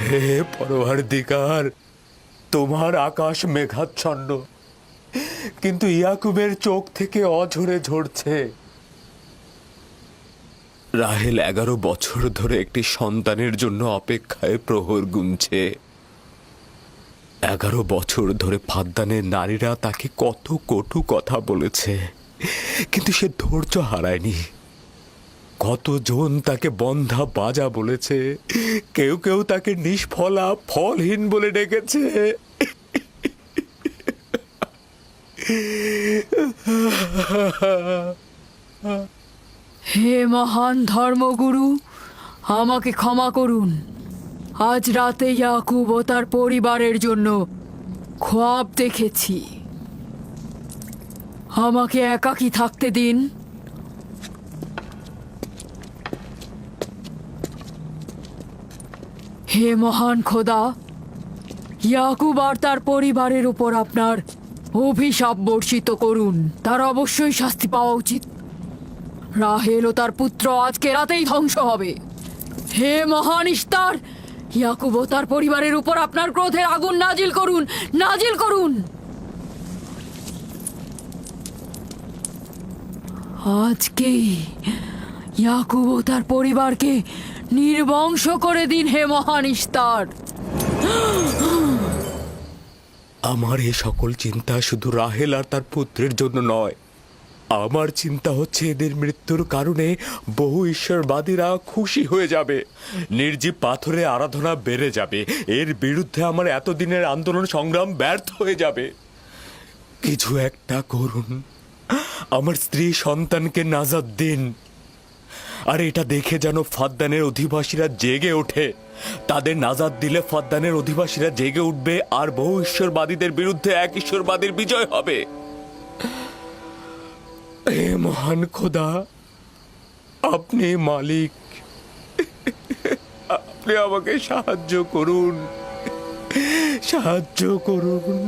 হে পরওয়ারদিগার, তোমার আকাশ মেঘাচ্ছন্ন, কিন্তু ইয়াকুবের চোখ থেকে অঝরে ঝরছে। রাহেল 11 বছর ধরে একটি সন্তানের জন্য অপেক্ষায় প্রহর গুনছে। 11 বছর ধরে ফাদ্দানের নারীরা তাকে কত কটু কথা বলেছে, কিন্তু সে ধৈর্য হারায়নি। কতজন তাকে বন্ধা বাজা বলেছে, কেউ কেউ তাকে নিষ্ফলা ফলহীন বলে ডেকেছে। হে মহান ধর্মগুরু, আমাকে ক্ষমা করুন। আজ রাতে ইয়াকুব ও তার পরিবারের জন্য খোয়াব দেখেছি। আমাকে একাকী থাকতে দিন। হে মহান খোদা, ইয়াকুব আর তার পরিবারের উপর আপনার অভিশাপ বর্ষিত করুন। তার অবশ্যই শাস্তি পাওয়া উচিত। রাহেল ও তার পুত্র আজকে রাতেই ধ্বংস হবে। হে মহান ইস্তার, ইয়াকুব ও তার পরিবারের উপর আপনার ক্রোধের আগুন নাজিল করুন, নাজিল করুন। আজকেই ইয়াকুব ও তার পরিবারকে নির্বংশ করে দিন হে মহান ইস্তার। আমার এই সকল চিন্তা শুধু রাহেল আর তার পুত্রের জন্য নয়। আমার চিন্তা হচ্ছে এদের মৃত্যুর কারণে বহু ঈশ্বরবাদীরা খুশি হয়ে যাবে, নির্জীব পাথরে আরাধনা বেড়ে যাবে, এর বিরুদ্ধে আমার এতদিনের আন্দোলন সংগ্রাম ব্যর্থ হয়ে যাবে। কিছু একটা করুন, আমার স্ত্রী সন্তানকে নাজাত দিন। আর এটা দেখে যেন ফাদ্দানের অধিবাসীরা জেগে ওঠে। তাদের নাজাত দিলে ফাদ্দানের অধিবাসীরা জেগে উঠবে আর বহু ঈশ্বরবাদীদের বিরুদ্ধে এক ঈশ্বরবাদীর বিজয় হবে। হে মহান খোদা, আপনি মালিক, আপনি আমাকে সাহায্য করুন, সাহায্য করুন।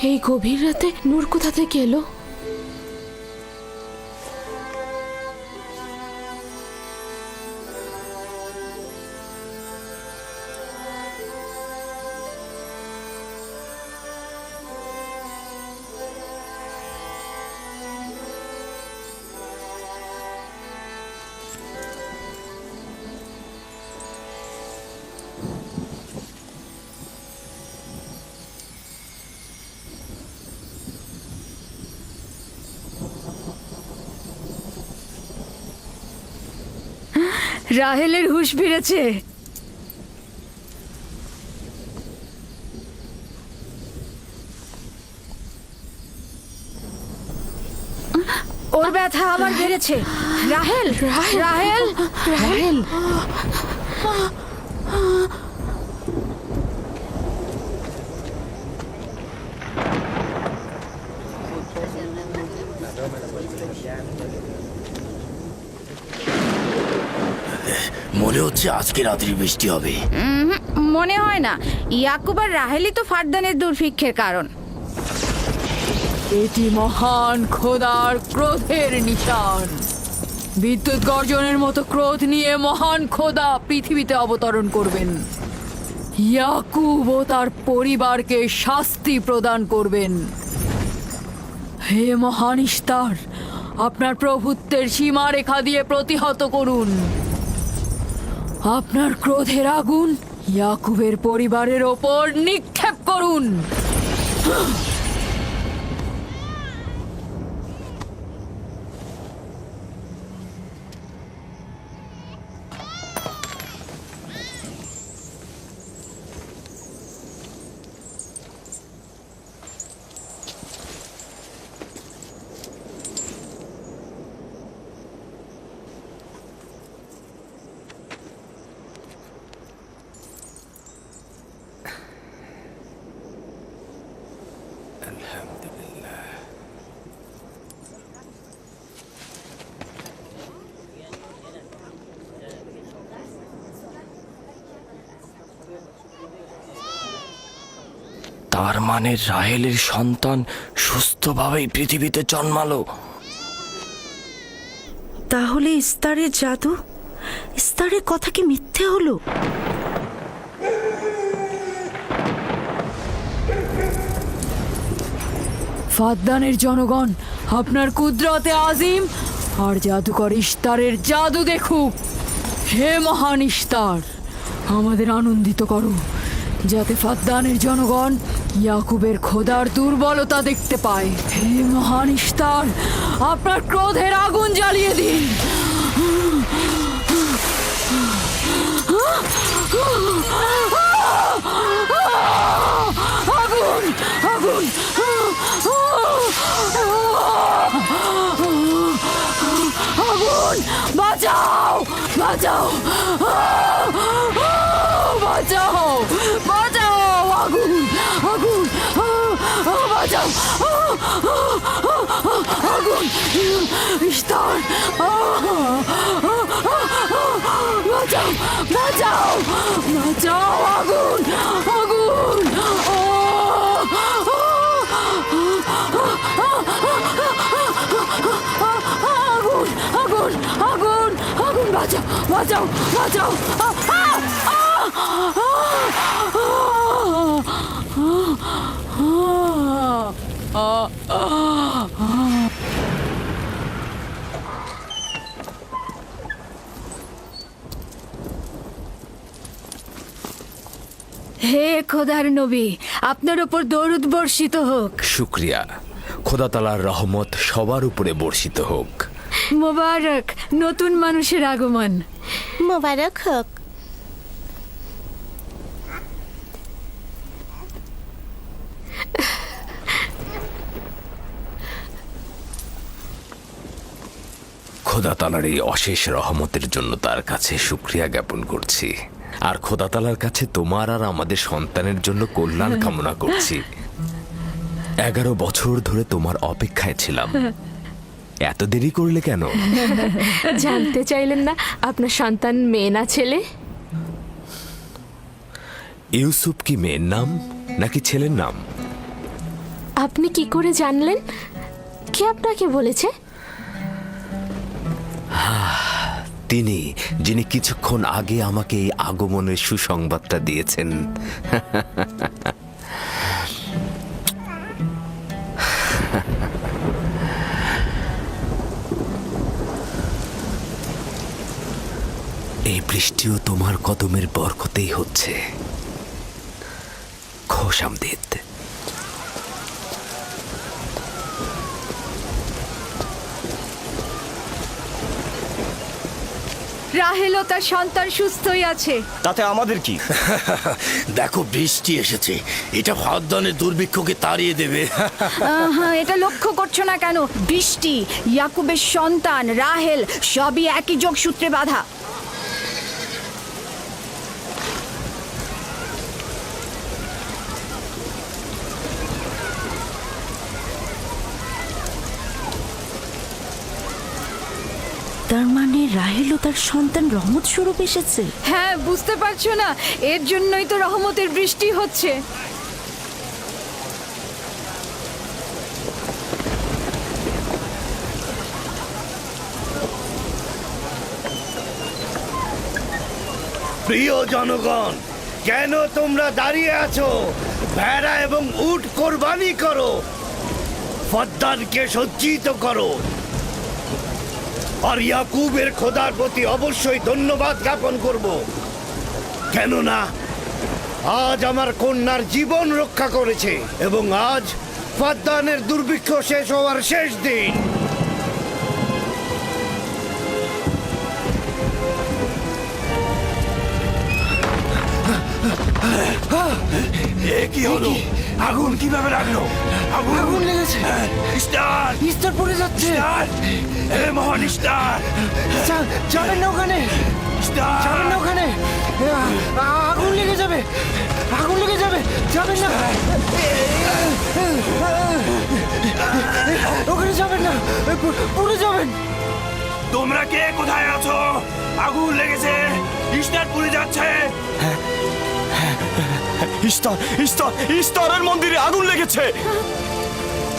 এই গভীর রাতে নূর কোথা থেকে এলো? রাহেলের হুঁশ ফিরেছে। ওর ব্যথা আমার বেড়েছে। রাহেল, রাহেল, রাহেল। মনে হচ্ছে আজকে রাত্রি বৃষ্টি হবে। মনে হয় না। ইয়াকুব আর রাহেলই তো ফারদানের দুর্ভিক্ষের কারণ। এটি মহান খোদার ক্রোধের নিশান। বিদ্যুৎ গর্জনের মতো ক্রোধ নিয়ে মহান খোদা পৃথিবীতে অবতরণ করবেন। ইয়াকুব ও তার পরিবারকে শাস্তি প্রদান করবেন। হে মহান ইস্তার, আপনার প্রভুত্বের সীমারেখা দিয়ে প্রতিহত করুন। আপনার ক্রোধের আগুন ইয়াকুবের পরিবারের ওপর নিক্ষেপ করুন। তার মানে রাহেলের সন্তান সুস্থভাবেই পৃথিবীতে জন্মালো। তাহলে ইস্তারের জাদু, ইস্তারের কথা কি মিথ্যে হলো? ফাদ্দানের জনগণ আপনার কুদরতে আজিম আর জাদুকর ইস্তারের জাদু দেখুক। হে মহান ইস্তার, আমাদের আনন্দিত করো, যাতে ফাদ্দানের জনগণ ইয়াকুবের খোদার দুর্বলতা দেখতে পায়। হে মহান ইস্তার, আপনার ক্রোধের আগুন জ্বালিয়ে দিন। আগুন, আগুন, আগুন, বাঁচাও, বাঁচাও, বাঁচাও, বাঁচাও, আগুন, আগুন, বাঁচাও, আগুন, ইস্তার, বাঁচাও, বাঁচাও, বাঁচাও, আগুন, আগুন, আগুন, আগুন, আগুন, আগুন, বাঁচাও, বাঁচাও, বাঁচাও, হে খোদার নবী, আপনার ওপর দরুদ বর্ষিত হোক। শুক্রিয়া। খোদা তাআলার রহমত সবার উপরে বর্ষিত হোক। মোবারক নতুন মানুষের আগমন। মোবারক হোক। খোদা তাআলার এই অশেষ রহমতের জন্য তার কাছে শুকরিয়া জ্ঞাপন করছি। আর খোদা তাআলার কাছে তোমার আর আমাদের সন্তানের জন্য কল্যাণ কামনা করছি। 11 বছর ধরে তোমার অপেক্ষায় ছিলাম, এত দেরি করলে কেন? জানতে চাইলেন না আপনার সন্তান মেয়ে না ছেলে? ইউসুফ কি মেয়ের নাম নাকি ছেলের নাম? আপনি কি করে জানলেন? কে আপনাকে বলেছে? তিনি, যিনি কিছুক্ষণ আগে আমাকে এই আগমনের সুসংবাদটা দিয়েছেন। এই বৃষ্টিও তোমার কদমের বরকতেই হচ্ছে। খোশামদিদ। রাহেল ও তার সন্তান সুস্থই আছে। তাতে আমাদের কি? দেখো বৃষ্টি এসেছে, এটা ফাদ্দানের দুর্ভিক্ষকে তাড়িয়ে দেবে। এটা লক্ষ্য করছো না কেন? বৃষ্টি, ইয়াকুবের সন্তান রাহেল সবই একই যোগসূত্রে বাঁধা। তার মানে রাহেল ও তার সন্তান রহমত স্বরূপ এসেছে। হ্যাঁ, বুঝতে পারছো না? এর জন্যই তো রহমতের বৃষ্টি হচ্ছে। প্রিয় জনগণ, কেন তোমরা দাঁড়িয়ে আছো? ভেড়া এবং উট কোরবানি করো, ফদ্দানকে সজ্জিত করো। আর ইয়াকুবের খোদার প্রতি অবশ্যই ধন্যবাদ জ্ঞাপন করব, কেননা আজ আমার কন্যার জীবন রক্ষা করেছে এবং আজ ফদ্দানের দুর্ভিক্ষ শেষ হওয়ার শেষ দিন। কি হলো? আগুন কিভাবে লাগলো? আগুন লেগেছে। স্টার ইস্টার পড়ে যাচ্ছে। স্টার, এ মহান স্টার, যাবেন না ওখানে, স্টার। যাবেন না ওখানে, আগুন লেগে যাবে, আগুন লেগে যাবে, যাবেন না, ওখানে যাবেন না, পড়ে যাবেন। তোমরা কে কোথায় আছো? আগুন লেগেছে, স্টার পুড়ে যাচ্ছে। ইস্তারের মন্দিরে আগুন লেগেছে।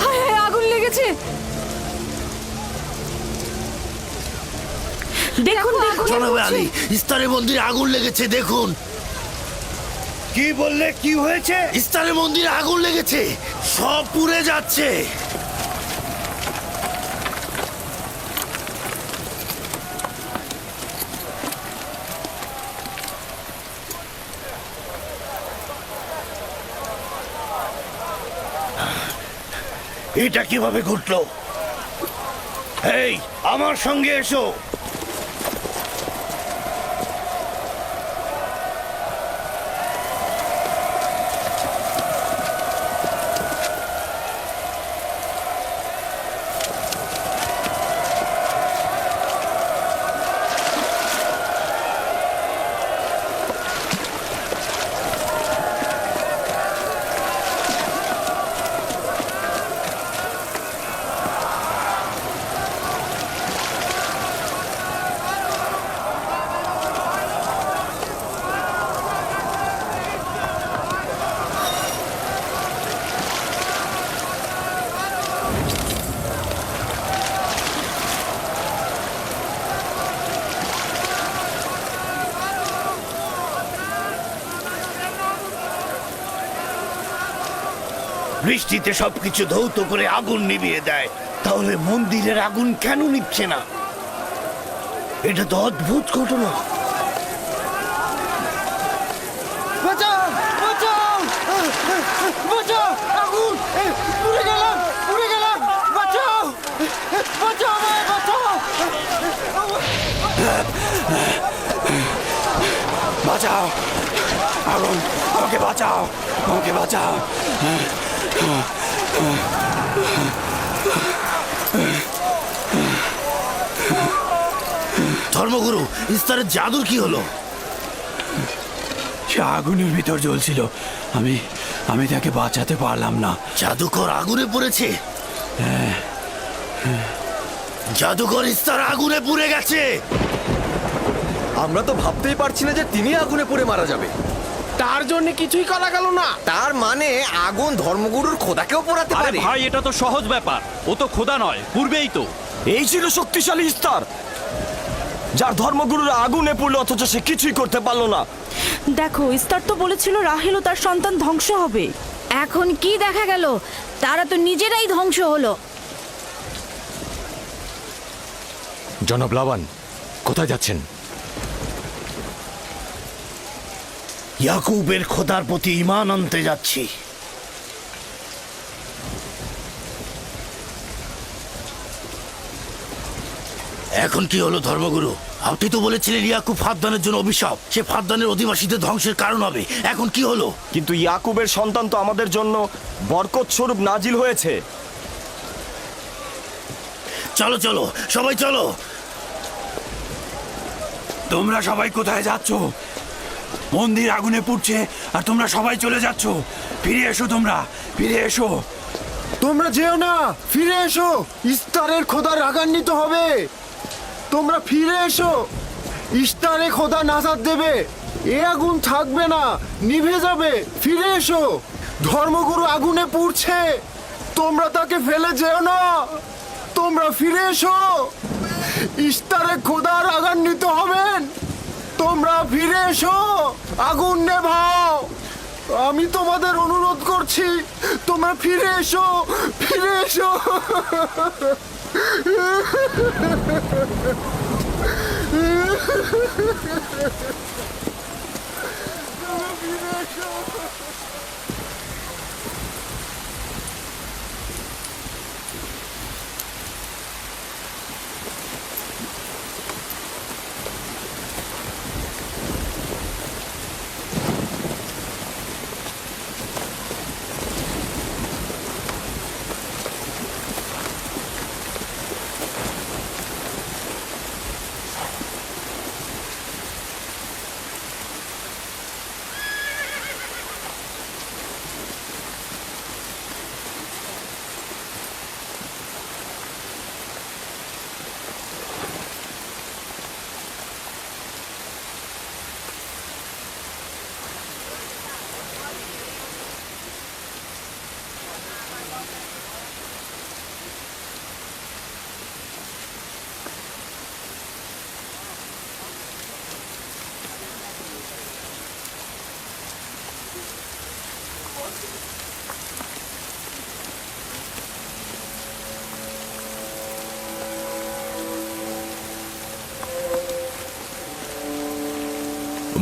হায় হায়, আগুন লেগেছে। দেখুন দেখুন জনাবে আলী, ইস্তারের মন্দিরে আগুন লেগেছে, দেখুন। কি বললে? কি হয়েছে? ইস্তারের মন্দিরে আগুন লেগেছে, সব পুড়ে যাচ্ছে। এটা কিভাবে ঘটলো? এই, আমার সঙ্গে এসো। বৃষ্টিতে সবকিছু ধৌত করে আগুন নিভিয়ে দেয়, তাহলে মন্দিরের আগুন কেন নিচ্ছে না? এটা তো অদ্ভুত ঘটনা। বাঁচাও, বাঁচাও, বাঁচাও, আগুন, পুড়ে গেলাম, পুড়ে গেলাম, বাঁচাও, বাঁচাও আমায়, বাঁচাও, বাঁচাও, আগুন, আমাকে বাঁচাও, আমাকে বাঁচাও। ধর্মগুরু, ইস্তারের জাদুর কি হলো? সে আগুনের ভিতর জ্বলছিল, আমি তাকে বাঁচাতে পারলাম না। জাদুকর আগুনে পড়েছে? জাদুকর ইস্তার আগুনে পুড়ে গেছে। আমরা তো ভাবতেই পারছি না যে তিনি আগুনে পুড়ে মারা যাবে। তার জন্য কিছুই করা গেল না। তার মানে আগুন ধর্মগুরুর খোদাকেও পোড়াতে আরে পারে। ভাই, এটা তো সহজ ব্যাপার, ও তো খোদা নয়, পূর্বেই তো। এই ছিল শক্তিশালী ইস্তার, যার ধর্মগুরুরা আগুনে পড়লো অথচ সে কিছুই করতে পারলো না। দেখো, ইস্তার তো বলেছিল রাহেল ও তার সন্তান ধ্বংস হবে। এখন কি দেখা গেল? তারা তো নিজেরাই ধ্বংস হলো। জনাব লাবান, কোথায় যাচ্ছেন? ইয়াকুবের খোদার প্রতি ঈমান আনতে যাচ্ছি। এখন কি হলো ধর্মগুরু? আপনি তো বলেছিলেন ইয়াকুব ফাদ্দানের জন্য অভিশাপ, সে ফাদ্দানের অধিবাসীদের ধ্বংসের কারণ হবে। এখন কি হলো? কিন্তু ইয়াকুবের সন্তান তো আমাদের জন্য বরকত স্বরূপ নাজিল হয়েছে। চলো চলো, সবাই চলো। তোমরা সবাই কোথায় যাচ্ছ? মন্দির আগুনে পুড়ছে আর তোমরা সবাই চলে যাচ্ছ। ফিরে এসো, তোমরা ফিরে এসো। তোমরা যেও না, ফিরে এসো, ইস্তারের খোদা রাগান্বিত হবে। তোমরা ফিরে এসো, ইস্তারে খোদা নাজাত দেবে। এ আগুন থাকবে না, নিভে যাবে। ফিরে এসো, ধর্মগুরু আগুনে পুড়ছে, তোমরা তাকে ফেলে যেও না। তোমরা ফিরে এসো, ইস্তারে খোদা রাগান্বিত হবেন। তোমরা ফিরে এসো, আগুন নেভাও। আমি তোমাদের অনুরোধ করছি, তোমরা ফিরে এসো, ফিরে এসো।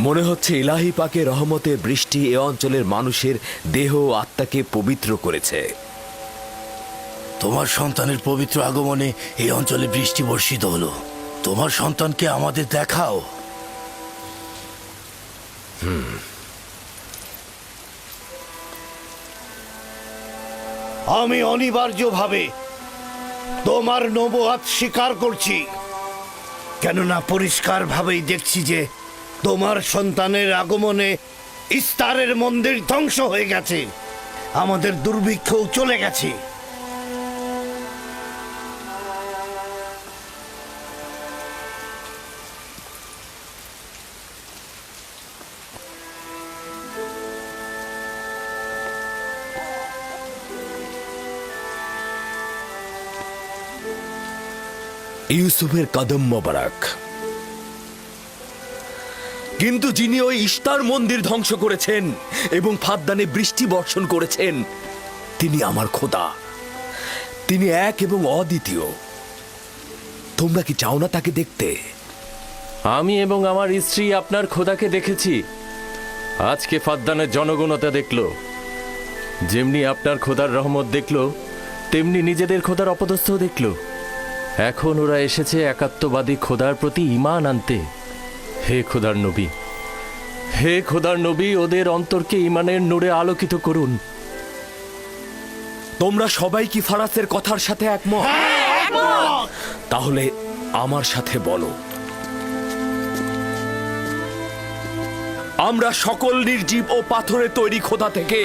মনে হচ্ছে ইলাহি পাকের রহমতের বৃষ্টি এ অঞ্চলের মানুষের দেহ ও আত্মাকে পবিত্র করেছে। তোমার সন্তানের পবিত্র আগমনে এই অঞ্চলে বৃষ্টি বর্ষিত হলো। তোমার সন্তানকে আমাদের দেখাও। আমি অনিবার্যভাবে তোমার নবুয়াত স্বীকার করছি, কেননা পরিষ্কারভাবেই দেখছি যে তোমার সন্তানের আগমনে ইস্তারের মন্দির ধ্বংস হয়ে গেছে, আমাদের দুর্ভিক্ষও চলে গেছে। ইউসুফের কদম মোবারক। কিন্তু যিনি ওই ইস্তার মন্দির ধ্বংস করেছেন এবং ফাদ্দানে বৃষ্টি বর্ষণ করেছেন, তিনি আমার খোদা। তিনি এক এবং অদ্বিতীয়। তোমরা কি চাও না তাকে দেখতে? আমি এবং আমার স্ত্রী আপনার খোদাকে দেখেছি। আজকে ফাদ্দানের জনগণতা দেখল। যেমনি আপনার খোদার রহমত দেখল, তেমনি নিজেদের খোদার অপদস্থ দেখল। এখন ওরা এসেছে একাত্মবাদী খোদার প্রতি ঈমান আনতে। হে খোদার নবী, হে খোদার নবী, ওদের অন্তরকে ঈমানের নূরে আলোকিত করুন। তোমরা সবাই কি ফারাসের কথার সাথে একমত? তাহলে আমার সাথে বলো, আমরা সকল নির্জীব ও পাথরের তৈরি খোদা থেকে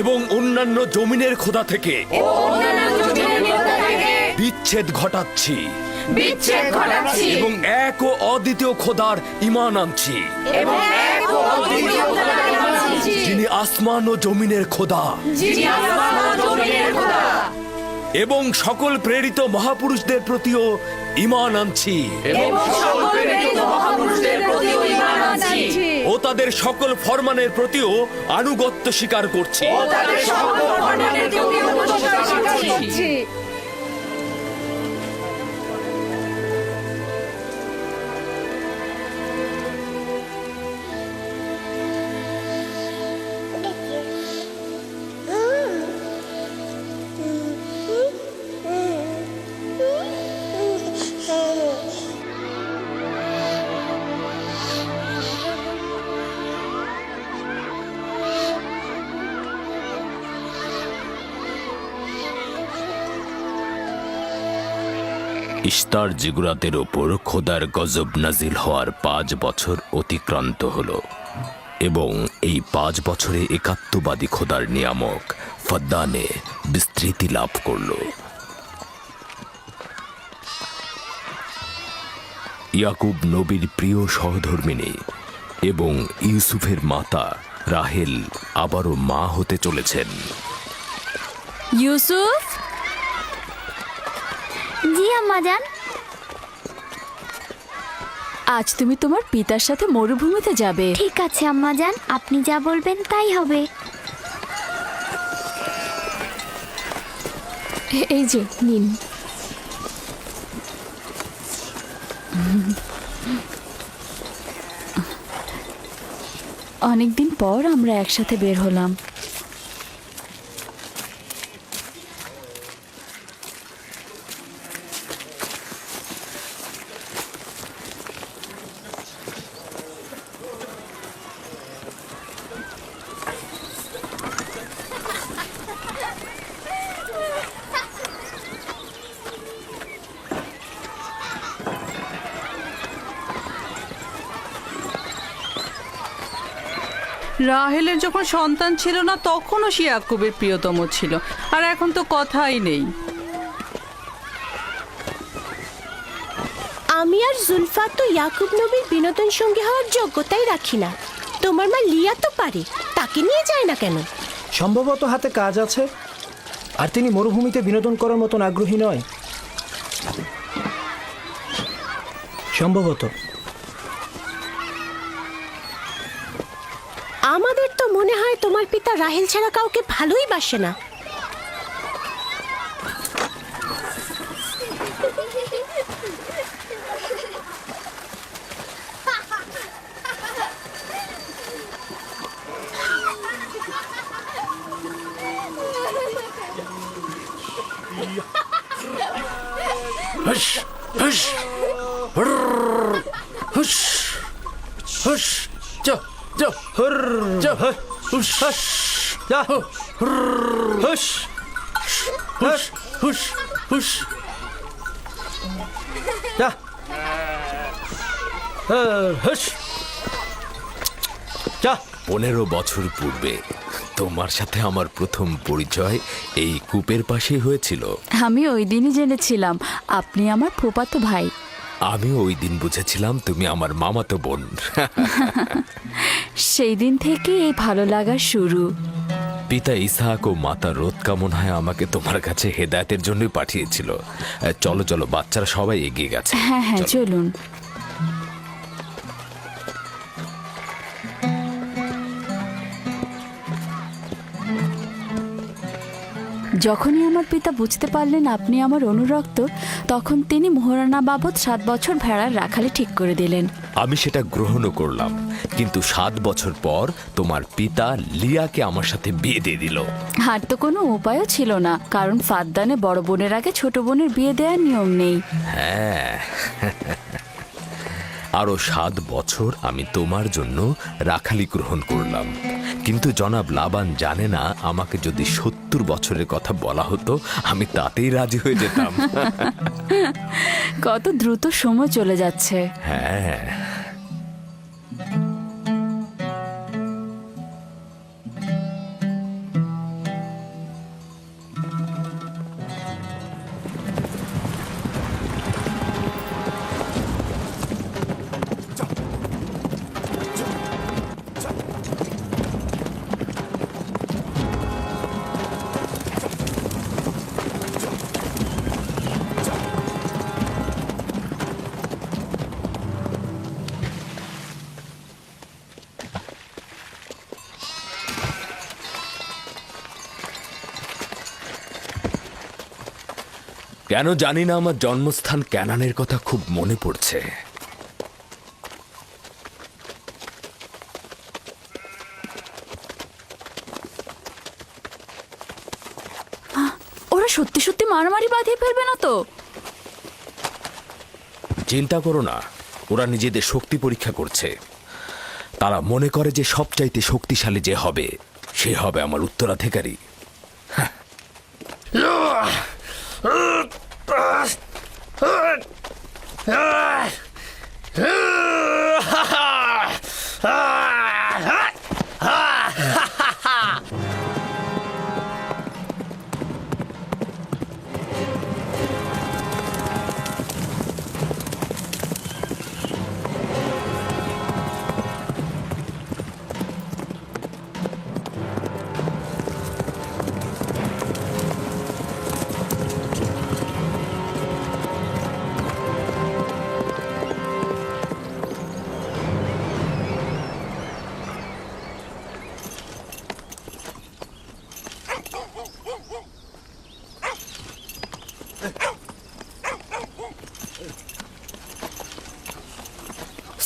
এবং অন্যান্য জমিনের খোদা থেকে বিচ্ছেদ ঘটাচ্ছি এবং এক ও অদ্বিতীয় খোদার ঈমান আনছি, যিনি আসমান ও জমিনের খোদা, এবং সকল প্রেরিত মহাপুরুষদের প্রতিও ঈমান আনছি ও তাদের সকল ফরমানের প্রতিও আনুগত্য স্বীকার করছি। ইস্তার জিগুরাতের ওপর খোদার গজব নাজিল হওয়ার 5 বছর অতিক্রান্ত হল এবং এই 5 বছরে একাত্মবাদী খোদার নিয়ামক ফাদ্দানে বিস্তৃতি লাভ করল। ইয়াকুব নবীর প্রিয় সহধর্মিণী এবং ইউসুফের মাতা রাহেল আবারও মা হতে চলেছেন। ইউসুফ, জি আম্মাজান। আজ তুমি তোমার পিতার সাথে মরুভূমিতে যাবে। ঠিক আছে আম্মাজান, আপনি যা বলবেন তাই হবে। এই যে নিন। অনেকদিন পর আমরা একসাথে বের হলাম। রাহেলের যখন সন্তান ছিল না তখনও সে ইয়াকুবের প্রিয়তম ছিল, আর এখন তো কথাই নেই। আমি আর জুলফা তো ইয়াকুব নবীর বিনোদন সঙ্গী হওয়ার যোগ্যতাই রাখি না। তোমার মা লিয়া তো পারে, তাকে নিয়ে যায় না কেন? সম্ভবত হাতে কাজ আছে, আর তিনি মরুভূমিতে বিনোদন করার মতন আগ্রহী নয়। সম্ভবত। আমাদের তো মনে হয় তোমার পিতা রাহেল ছাড়া কাউকে ভালোই বাসে না। হুশ হুশ হুশ হুশ যা যা যা হুশ যা হুশ হুশ হুশ হুশ যা হুশ যা। 15 বছর পূর্বে তোমার সাথে আমার প্রথম পরিচয় এই কূপের পাশেই হয়েছিল। আমি ওই দিনই জেনেছিলাম আপনি আমার ফুফাতো ভাই। আমি ওই দিন বুঝেছিলাম তুমি আমার মামাতো বোন। সেই দিন থেকে এই ভালো লাগা শুরু। পিতা ইসহাক ও মাতা রোৎকা মনে হয় আমাকে তোমার কাছে হেদায়েতের জন্যই পাঠিয়েছিল। চলো চলো, বাচ্চারা সবাই এগিয়ে গেছে। হ্যাঁ হ্যাঁ, চলুন। যখনই আমার পিতা বুঝতে পারলেন আপনি আমার অনুরক্ত, তখন তিনি মোহরানা বাবদ 7 বছর ভেড়ার রাখালি ঠিক করে দিলেন। আমি সেটা গ্রহণও করলাম, কিন্তু 7 বছর পর তোমার পিতা লিয়াকে আমার সাথে বিয়ে দিয়ে দিল। আর তো কোনো উপায়ও ছিল না, কারণ ফাদ্দানে বড় বোনের আগে ছোট বোনের বিয়ে দেওয়ার নিয়ম নেই। হ্যাঁ, আরো 7 বছর আমি তোমার জন্য রাখালি গ্রহণ করলাম, কিন্তু জনাব লাবান জানে না আমাকে যদি 70 বছরের কথা বলা হতো আমি তাতেই রাজি হয়ে যেতাম। কত দ্রুত সময় চলে যাচ্ছে। হ্যাঁ, কেন জানি না আমার জন্মস্থান ক্যানানের কথা খুব মনে পড়ছে। ওরা সত্যি সত্যি মারামারি বাঁধিয়ে ফেলবে না তো? চিন্তা করো না, ওরা নিজেদের শক্তি পরীক্ষা করছে। তারা মনে করে যে সবচাইতে শক্তিশালী যে হবে সে হবে আমার উত্তরাধিকারী।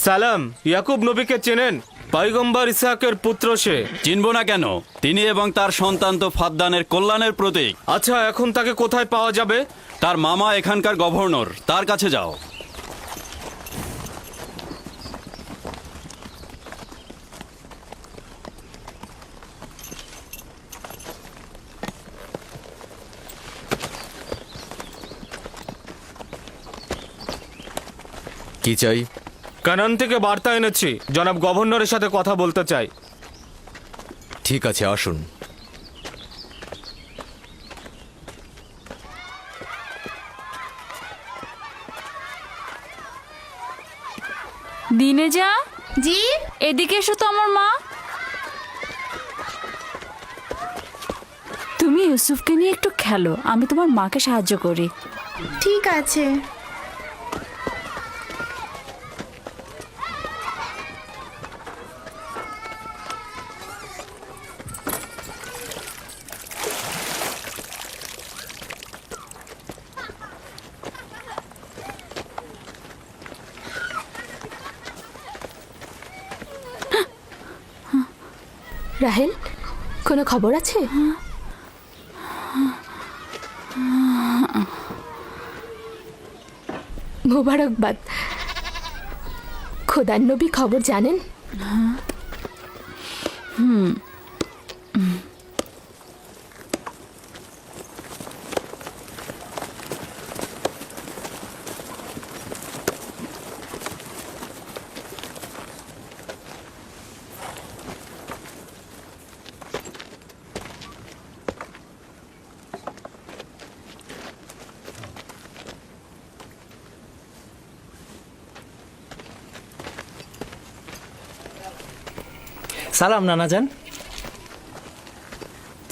সালাম, ইয়াকুব নবীকে চেনেন? পয়গম্বর ইসহাকের পুত্র সে। চিনব না কেন? তিনি এবং তার সন্তান তো ফাদ্দানের কল্যাণের প্রতীক। আচ্ছা, এখন তাকে কোথায় পাওয়া যাবে? তার মামা এখানকার গভর্নর, তার কাছে যাও। কি চাই? কানান থেকে বার্তা এনেছি, জনাব গভর্নরের সাথে কথা বলতে চাই। ঠিক আছে, আসুন। দিনে যা জি এদিকে এসো তো আমার মা। তুমি ইউসুফকে নিয়ে একটু খেলো, আমি তোমার মাকে সাহায্য করি। ঠিক আছে। রাহেল, কোনো খবর আছে? মোবারকবাদ। খোদার নবী খবর জানেন? সালাম নানাজান।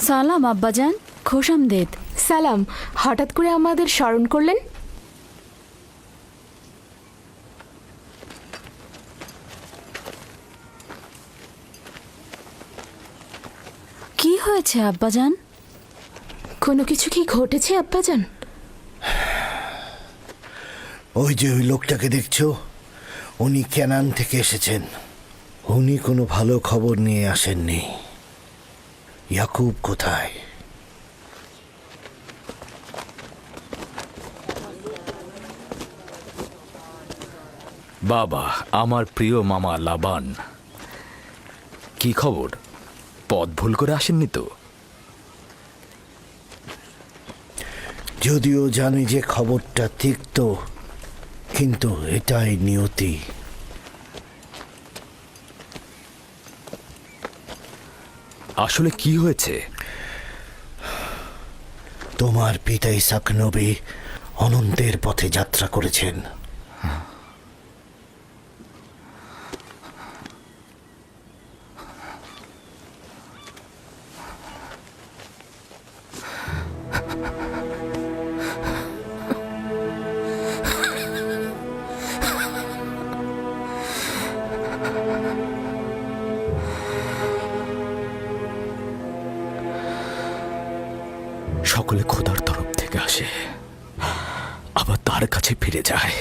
সালাম আব্বাজান, খোশামদেদ। সালাম, হঠাৎ করে আমাদের স্মরণ করলেন? কি হয়েছে আব্বাজান? কোনো কিছু কি ঘটেছে আব্বাজান? ওই যে ওই লোকটাকে দেখছো, উনি কেনান থেকে এসেছেন। উনি কোনো ভালো খবর নিয়ে আসেননি। ইয়াকুব কোথায়? বাবা, আমার প্রিয় মামা লাবান, কি খবর? পথ ভুল করে আসেননি তো? যদিও জানি যে খবরটা তিক্ত, কিন্তু এটাই নিয়তি। আসলে কি হয়েছে? তোমার পিতা ইসাক নবী অনন্তের পথে যাত্রা করেছেন। সকলে খোদার তরফ থেকে আসে, আবার তার কাছে ফিরে যায়।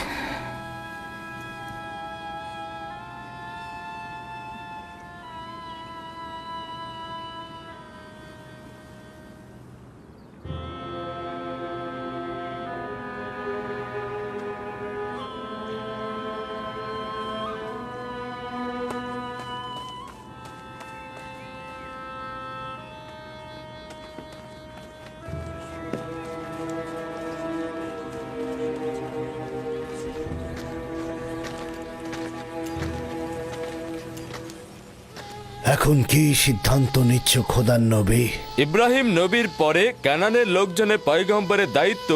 এখন কি সিদ্ধান্ত নিচ্ছ খোদার নবী? ইব্রাহিম নবীর পরে কানানের লোকজনের পয়গম্বরের দায়িত্ব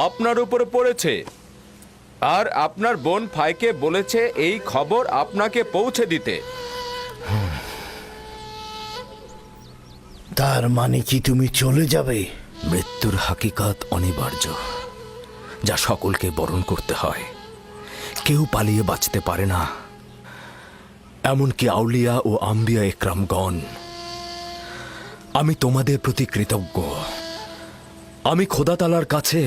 আপনার উপরে পড়েছে, আর আপনার বোন ফাইকে বলেছে এই খবর আপনাকে পৌঁছে দিতে। তার মানে কি তুমি চলে যাবে? মৃত্যুর হাকিকাত অনিবার্য, যা সকলকে বরণ করতে হয়। কেউ পালিয়ে বাঁচতে পারে না, এমনকি আউলিয়া ও আম্বিয়া একরামগণ। আমি তোমাদের প্রতি কৃতজ্ঞ। আমি খোদা তাআলার কাছে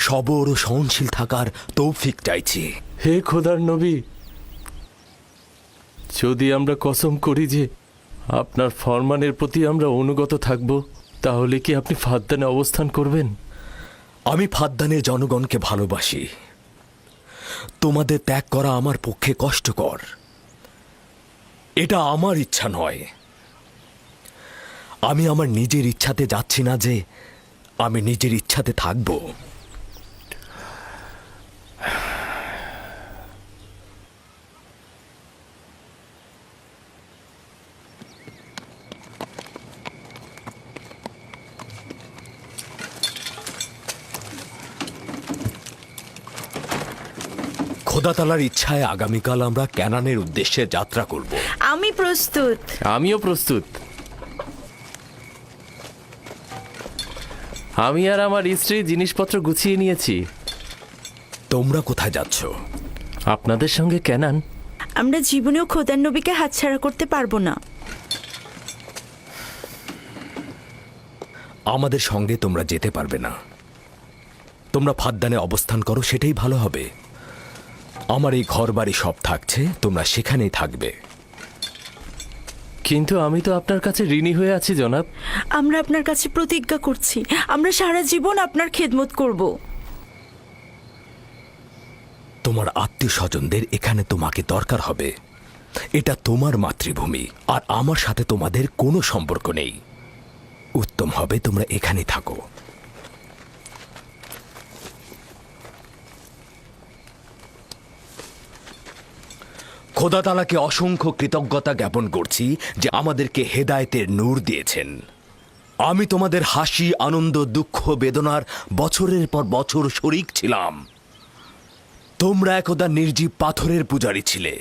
সবর ও সহনশীল থাকার তৌফিক চাইছি। হে খোদার নবী, যদি আমরা কসম করি যে আপনার ফরমানের প্রতি আমরা অনুগত থাকব, তাহলে কি আপনি ফাদ্দানে অবস্থান করবেন? আমি ফাদ্দানের জনগণকে ভালোবাসি। তোমাদের ত্যাগ করা আমার পক্ষে কষ্টকর। এটা আমার ইচ্ছা নয়। আমি আমার নিজের ইচ্ছাতে যাচ্ছি না যে আমি নিজের ইচ্ছাতে থাকব। খোদা তাআলার ইচ্ছায় আগামীকাল আমরা ক্যানানের উদ্দেশ্যে যাত্রা করব। আমি প্রস্তুত। আমিও প্রস্তুত। আমি আর আমার স্ত্রী জিনিসপত্র গুছিয়ে নিয়েছি। তোমরা কোথায় যাচ্ছ? আপনাদের সঙ্গে ক্যানান। আমরা জীবনেও খোদার নবীকে হাতছাড়া করতে পারবো না। আমাদের সঙ্গে তোমরা যেতে পারবে না। তোমরা ফাদ্দানে অবস্থান করো, সেটাই ভালো হবে। আমার এই ঘর বাড়ি সব থাকছে, তোমরা সেখানেই থাকবে। কিন্তু আমি তো আপনার কাছে ঋণী হয়ে আছি জনাব। আমরা আপনার কাছে প্রতিজ্ঞা করছি, আমরা সারা জীবন আপনার খেদমত করব। তোমার আত্মীয় স্বজনদের এখানে তোমাকে দরকার হবে। এটা তোমার মাতৃভূমি, আর আমার সাথে তোমাদের কোনো সম্পর্ক নেই। উত্তম হবে তোমরা এখানেই থাকো। খোদা তাআলাকে অসংখ্য কৃতজ্ঞতা জ্ঞাপন করছি যে আমাদেরকে হেদায়েতের নূর দিয়েছেন। আমি তোমাদের হাসি, আনন্দ, দুঃখ, বেদনার বছরের পর বছর শরিক ছিলাম। তোমরা একদা নির্জীব পাথরের পূজারী ছিলে।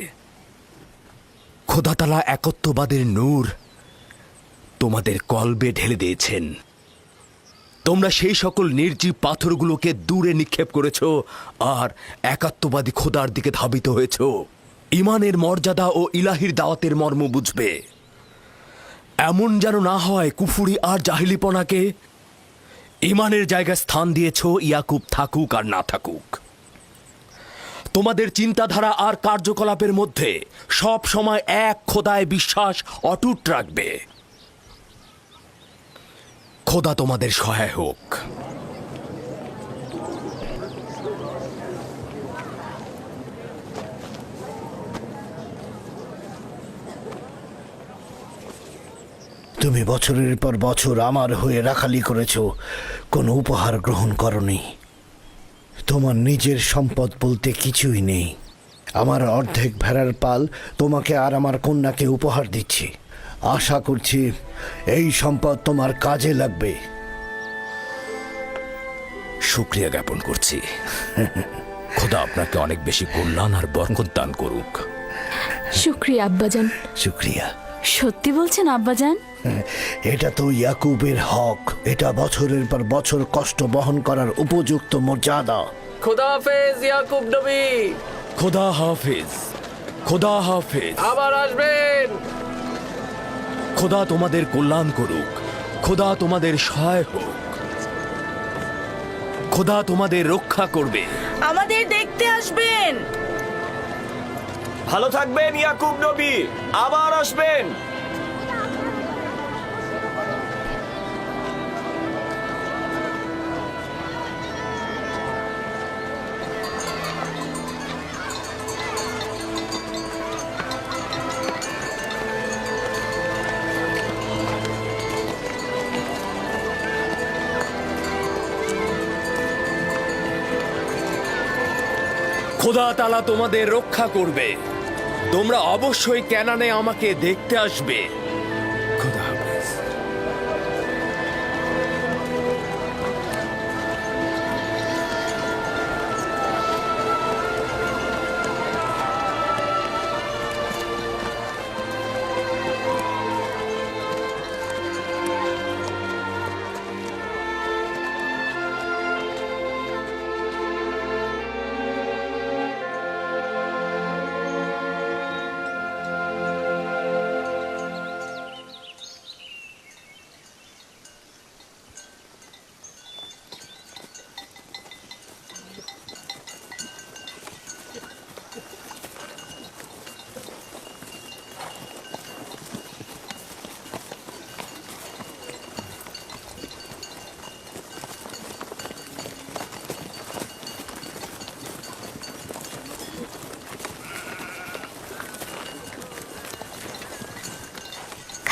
খোদা তাআলা একত্ববাদের নূর তোমাদের কলবে ঢেলে দিয়েছেন। তোমরা সেই সকল নির্জীব পাথরগুলোকে দূরে নিক্ষেপ করেছ আর একাত্মবাদী খোদার দিকে ধাবিত হয়েছ। ইমানের মর্যাদা ও ইলাহির দাওয়াতের মর্ম বুঝবে। এমন যেন না হয় কুফুরি আর জাহিলিপনাকে ইমানের জায়গায় স্থান দিয়েছ, ইয়াকুব থাকুক আর না থাকুক। তোমাদের চিন্তাধারা আর কার্যকলাপের মধ্যে সব সময় এক খোদায় বিশ্বাস অটুট রাখবে। খোদা তোমাদের সহায় হোক। তুমি বছরের পর বছর আমার হয়ে রাখালি করেছো, কোনো উপহার গ্রহণ করনি। তোমার নিজের সম্পদ বলতে কিছুই নেই। আমার অর্ধেক ভেড়ার পাল তোমাকে আর আমার কন্যাকে উপহার দিচ্ছি। আশা করছি এই সম্পদ তোমার কাজে লাগবে। শুকরিয়া জ্ঞাপন করছি। খোদা আপনাকে অনেক বেশি কল্যাণ আর বরকত দান করুক। শুক্রিয়া আব্বাজান। শুক্রিয়া। সত্যি বলছেন আব্বাজান? এটা তো ইয়াকুবের হক। এটা বছরের পর বছর কষ্ট বহন করার উপযুক্ত মর্যাদা। খোদা হাফেজ ইয়াকুব নবী। খোদা হাফেজ। খোদা হাফেজ। আবার আসবেন। খোদা তোমাদের কল্যাণ করুক। খোদা তোমাদের সহায় হোক। খোদা তোমাদের রক্ষা করবে। আমাদের দেখতে আসবেন। ভালো থাকবেন ইয়াকুব নবী, আবার আসবেন। খোদা তাআলা তোমাদের রক্ষা করবে। তোমরা অবশ্যই ক্যানানে আমাকে দেখতে আসবে। খোদা হাফেজ।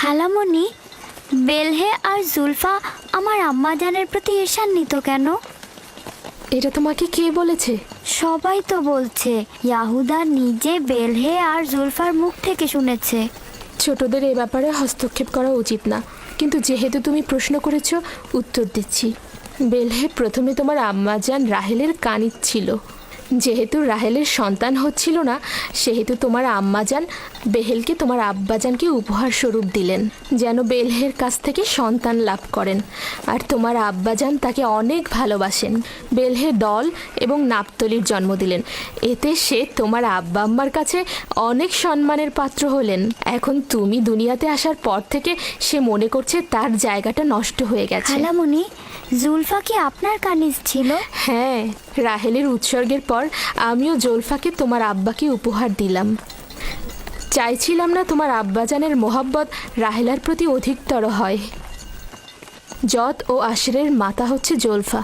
খালামণি, বেলহে আর জুলফা আমার আম্মাজানের প্রতি ঈর্ষান্বিত কেন? এটা তোমাকে কে বলেছে? সবাই তো বলছে। ইয়াহুদা নিজে বেলহে আর জুলফার মুখ থেকে শুনেছে। ছোটদের এ ব্যাপারে হস্তক্ষেপ করা উচিত না, কিন্তু যেহেতু তুমি প্রশ্ন করেছো, উত্তর দিচ্ছি। বেলহে প্রথমে তোমার আম্মাজান রাহেলের কানিজ ছিল। যেহেতু রাহেলের সন্তান হচ্ছিল না, সেহেতু তোমার আম্মাজান বেহেলকে তোমার আব্বাজানকে উপহার স্বরূপ দিলেন, যেন বেলহের কাছ থেকে সন্তান লাভ করেন। আর তোমার আব্বাজান তাকে অনেক ভালোবাসেন। বেলহে দল এবং নাপতলির জন্ম দিলেন। এতে সে তোমার আব্বা আম্মার কাছে অনেক সম্মানের পাত্র হলেন। এখন তুমি দুনিয়াতে আসার পর থেকে সে মনে করছে তার জায়গাটা নষ্ট হয়ে গেছে। খালামণি, জুলফা কি আপনার কানিজ ছিল? হ্যাঁ, রাহেলের উৎসর্গের পর আমিও জুলফাকে তোমার আব্বাকে উপহার দিলাম। চাইছিলাম না তোমার আব্বাজানের মোহাব্বত রাহেলার প্রতি অধিকতর হয়। জত ও আশরের মাতা হচ্ছে জুলফা।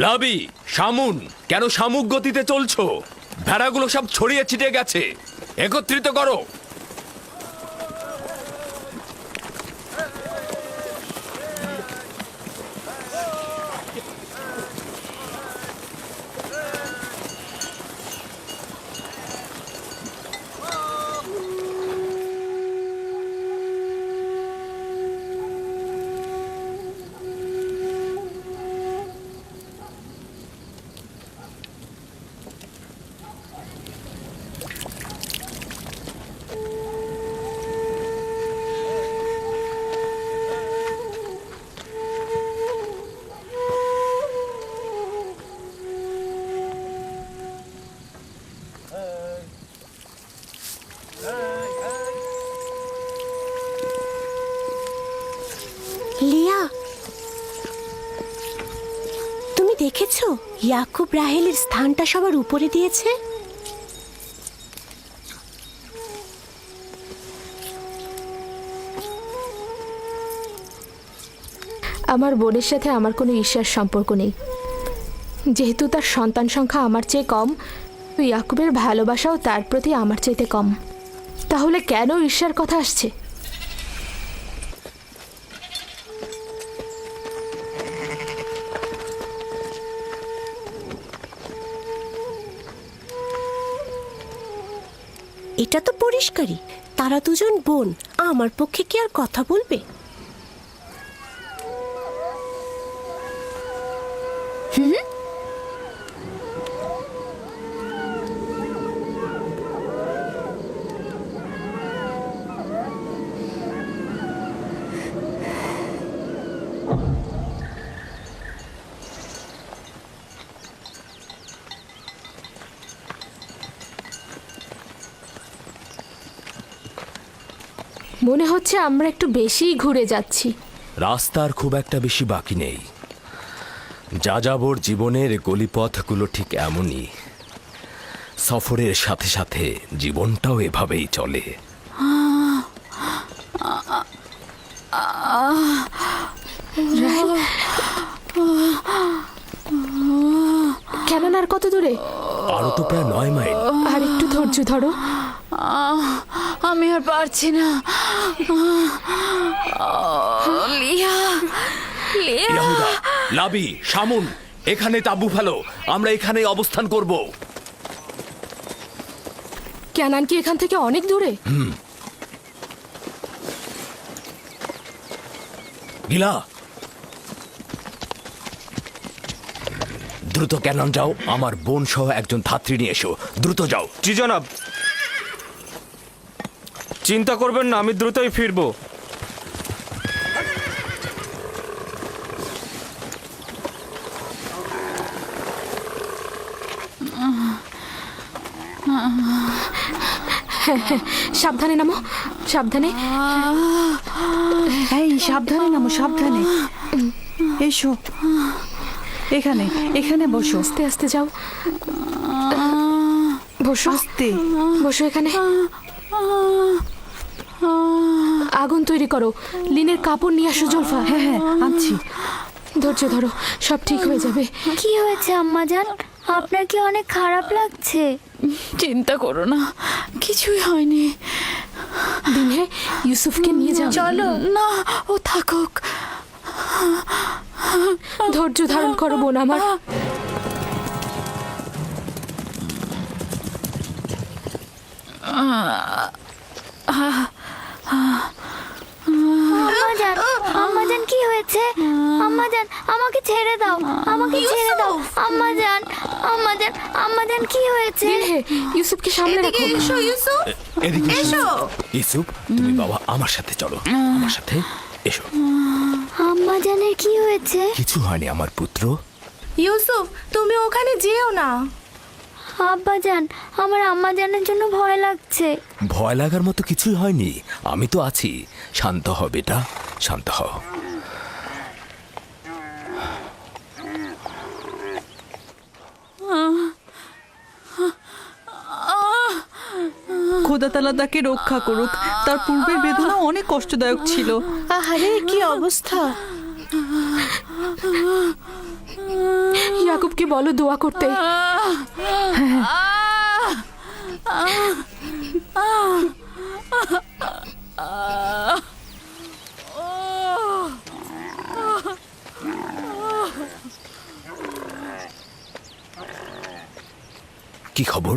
লাবি, শামুন, কেন শামুক গতিতে চলছো? ভেড়াগুলো সব ছড়িয়ে ছিটিয়ে গেছে, একত্রিত করো। লিয়া, তুমি দেখেছো ইয়াকুব রাহেলের স্থানটা সবার উপরে দিয়েছে? আমার বোনের সাথে আমার কোনো ঈর্ষার সম্পর্ক নেই। যেহেতু তার সন্তান সংখ্যা আমার চেয়ে কম, ইয়াকুবের ভালোবাসাও তার প্রতি আমার চাইতে কম। তাহলে কেন ঈর্ষার কথা আসছে? এটা তো পরিষ্কারই, তারা দুজন বোন। আমার পক্ষে কি আর কথা বলবে? মনে হচ্ছে আমরা একটু বেশিই ঘুরে যাচ্ছি। রাস্তার খুব একটা বেশি বাকি নেই। যাযাবর জীবনের গলিপথগুলো ঠিক এমনই। সফরের সাথে সাথে জীবনটাও এভাবেই চলে। কেমন আর কত দূরে? আরো তো প্রায় 9 মাইল। আর একটু ধৈর্য ধরো। আমি আর পারছি না। লিয়া, লিয়া। ইয়াহুদা, লাবি, শামুন, এখানে তাঁবু ফেলো। আমরা এখানেই অবস্থান করব। ক্যানান কি এখান থেকে অনেক দূরে? গিলা, দ্রুত ক্যানন যাও। আমার বোন সহ একজন ধাত্রী নিয়ে এসো। দ্রুত যাও। জি জনাব। চিন্তা করবেন না, আমি দ্রুতই ফিরবো। সাবধানে নামো, সাবধানে। এই সাবধানে নামো, সাবধানে। এসো, এখানে এখানে বসো। আস্তে আস্তে যাও। বসো, আস্তে বসো এখানে। আগুন তৈরি করো। লিনের কাপড় নিয়ে আসো জুলফা। হ্যাঁ হ্যাঁ, আনছি। ধৈর্য ধরো, সব ঠিক হয়ে যাবে। কি হয়েছে আম্মাজান? আপনার কি অনেক খারাপ লাগছে? চিন্তা করো না, কিছুই হয়নি। দিনে ইউসুফকে নিয়ে যাও। চলো। না, ও থাকুক। ধৈর্য ধারণ করো বোন আমার। আম্মাজান, আম্মাজান কি হয়েছে? আম্মাজান আমাকে ছেড়ে দাও, আমাকে ছেড়ে দাও। আম্মাজান, আম্মাজান, আম্মাজান কি হয়েছে? দিনহে ইউসুফকে সামনে রাখো। এদিকে এসো। ইউসুফ, তুমি বাবা আমার সাথে চলো, আমার সাথে এসো। আম্মাজানের কি হয়েছে? কিছু হয়নি আমার পুত্র। ইউসুফ, তুমি ওখানে যেও না। আব্বাজান, আমার আম্মাজানের জন্য ভয় লাগছে। ভয় লাগার মতো কিছুই হয়নি, আমি তো আছি। শান্ত হ বেটা, শান্ত হ। খোদা তাআলা তাকে রক্ষা করুক। তার পূর্বের বেদনা অনেক কষ্টদায়ক ছিল। আহারে, কি অবস্থা! ইয়াকুবকে বলো দোয়া করতে। কি খবর?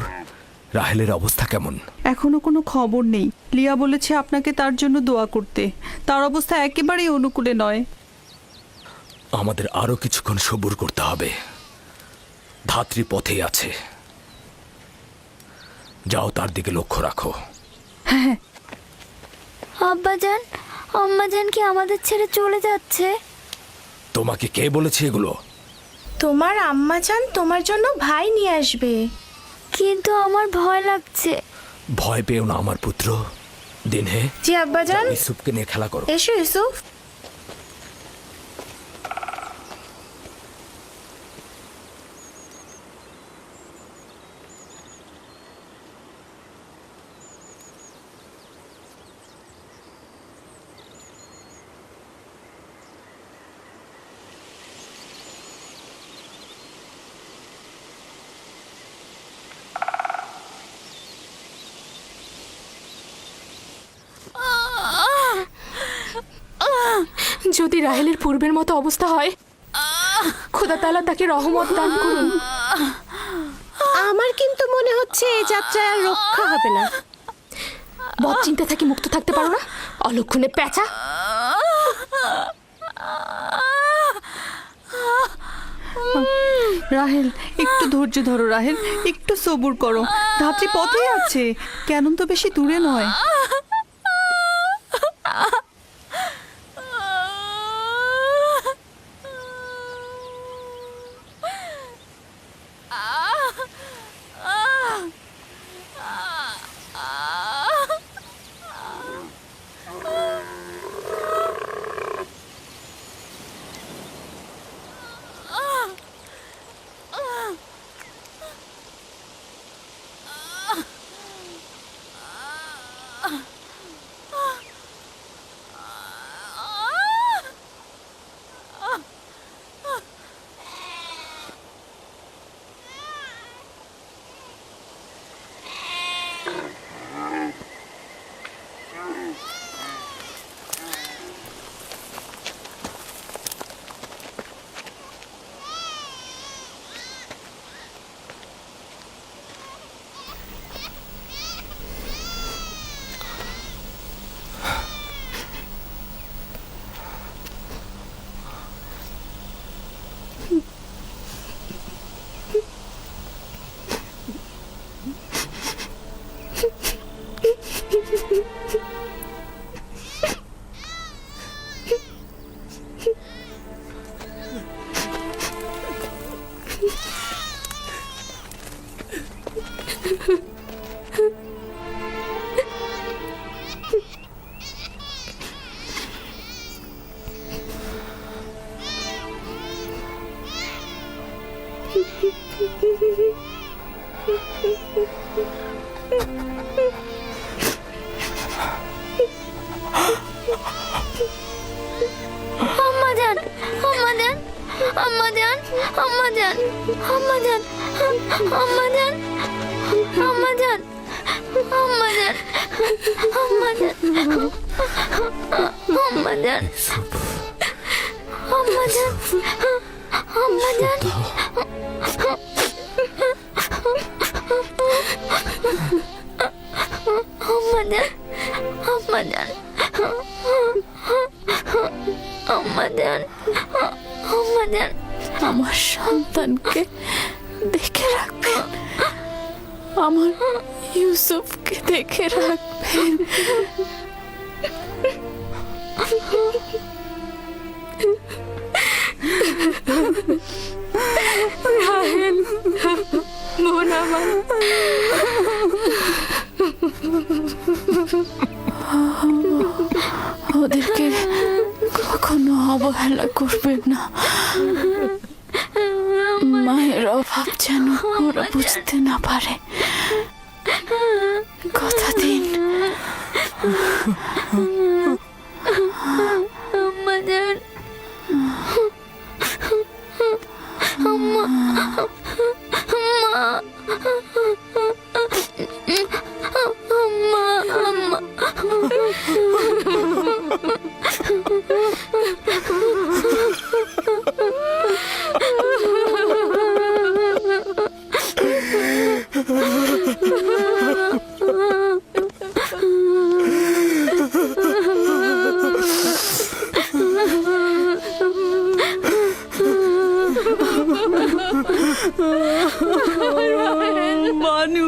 রাহেলের অবস্থা কেমন? এখনো কোনো খবর নেই। লিয়া বলেছে আপনাকে তার জন্য দোয়া করতে। তার অবস্থা একেবারেই অনুকূলে নয়। আমাদের আরো কিছুক্ষণ সবুর করতে হবে। ধাত্রী পথেই আছে, যাও তার দিকে লক্ষ্য রাখো। আব্বাজান, আম্মাজান কি আমাদের ছেড়ে চলে যাচ্ছে? তোমাকে কে বলেছে এগুলো? তোমার আম্মাজান তোমার জন্য ভাই নিয়ে আসবে। কিন্তু আমার ভয় লাগছে। ভয় পেও না আমার পুত্র। দিনহে, জি আব্বাজান। যাও ইউসুফকে নিয়ে খেলা করো। এসো ইউসুফ। যদি রাহেলের পূর্বের মতো অবস্থা হয়, খোদা তাআলা তাকে রহমত দান করুন। আমার কিন্তু মনে হচ্ছে এই যাত্রায় আর রক্ষা হবে না। বদ চিন্তা থেকে মুক্ত থাকতে পারো না, অলক্ষণে পেঁচা। রাহেল, একটু ধৈর্য ধরো। রাহেল, একটু সবুর করো। ধাত্রী পথেই আছে, কেন তো বেশি দূরে নয়। আম্মাজান, আম্মাজান, আম্মাজান, আম্মাজান, আম্মা জান, আম্মা জান, আম্মা জান, আম্মা জান, আম্মা জান, আম্মা জান, আম্মা জান, আম্মা জান, আম্মা জান, আম্মা জান, আম্মা জান, আমার সন্তানকে দেখে রাখবেন, আমার ইউসুফকে দেখে রাখবেন। রাহেল, বোন আমার, ওদেরকে কখনো অবহেলা করবেন না। মায়ের অভাব যেন ওরা বুঝতে না পারে, কথা দিন। আম্মা জান, আম্মা, আম্মা, আম্মা, আম্মা। মানু,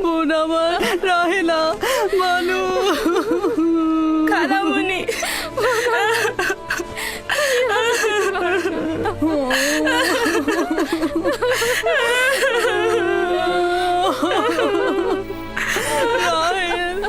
বোন আমার, রাহেলা, মানু, খালামণি, রাহেল,